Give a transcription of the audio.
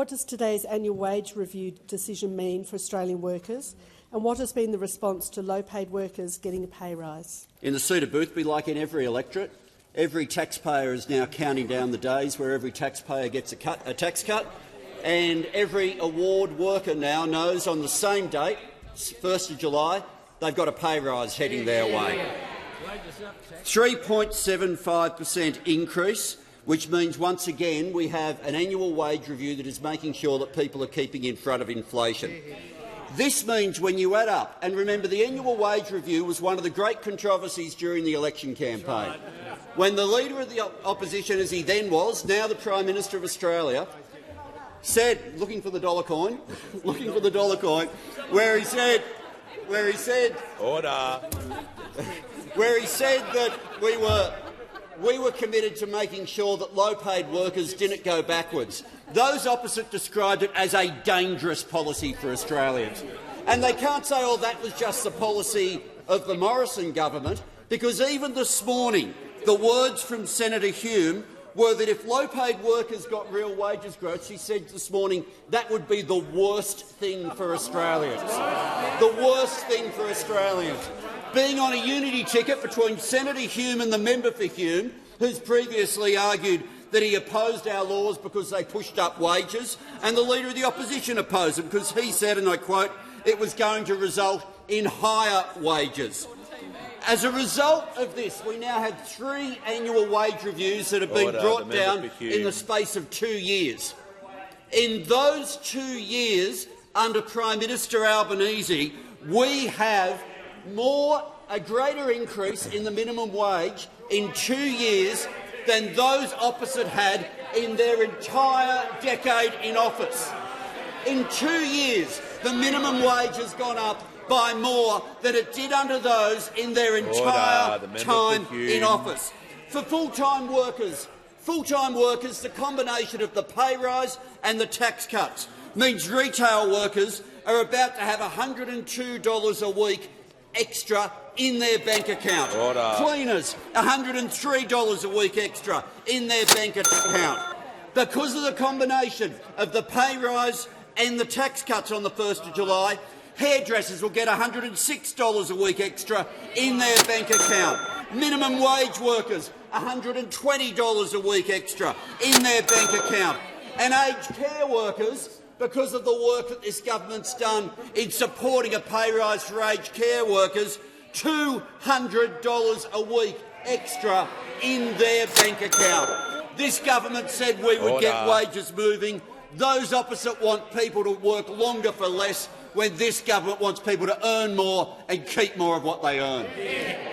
what does today's annual wage review decision mean for Australian workers, and what has been the response to low-paid workers getting a pay rise? In the seat of Boothby, like in every electorate, every taxpayer is now counting down the days where every taxpayer gets a tax cut, and every award worker now knows on the same date, 1st of July, they've got a pay rise heading their way. 3.75% increase, which means once again we have an annual wage review that is making sure that people are keeping in front of inflation. This means when you add up, and remember the annual wage review was one of the great controversies during the election campaign, when the Leader of the Opposition, as he then was, now the Prime Minister of Australia, said, looking for the dollar coin, where he said that we were committed to making sure that low-paid workers didn't go backwards. Those opposite described it as a dangerous policy for Australians. And they can't say, oh, that was just the policy of the Morrison government, because even this morning the words from Senator Hume were that if low-paid workers got real wages growth, she said this morning, that would be the worst thing for Australians. The worst thing for Australians. Being on a unity ticket between Senator Hume and the member for Hume, who's previously argued that he opposed our laws because they pushed up wages, and the Leader of the Opposition opposed them because he said, and I quote, it was going to result in higher wages. As a result of this, we now have 3 annual wage reviews that have been brought down in the space of 2 years. In those 2 years, under Prime Minister Albanese, we have a greater increase in the minimum wage in 2 years than those opposite had in their entire decade in office. In 2 years, the minimum wage has gone up by more than it did under those in their entire time in office. For full-time workers, the combination of the pay rise and the tax cuts means retail workers are about to have $102 a week extra in their bank account. Cleaners, $103 a week extra in their bank account. Because of the combination of the pay rise and the tax cuts on the 1st of July, hairdressers will get $106 a week extra in their bank account. Minimum wage workers, $120 a week extra in their bank account. And aged care workers, because of the work that this government's done in supporting a pay rise for aged care workers, $200 a week extra in their bank account. This government said we would get wages moving. Those opposite want people to work longer for less, when this government wants people to earn more and keep more of what they earn.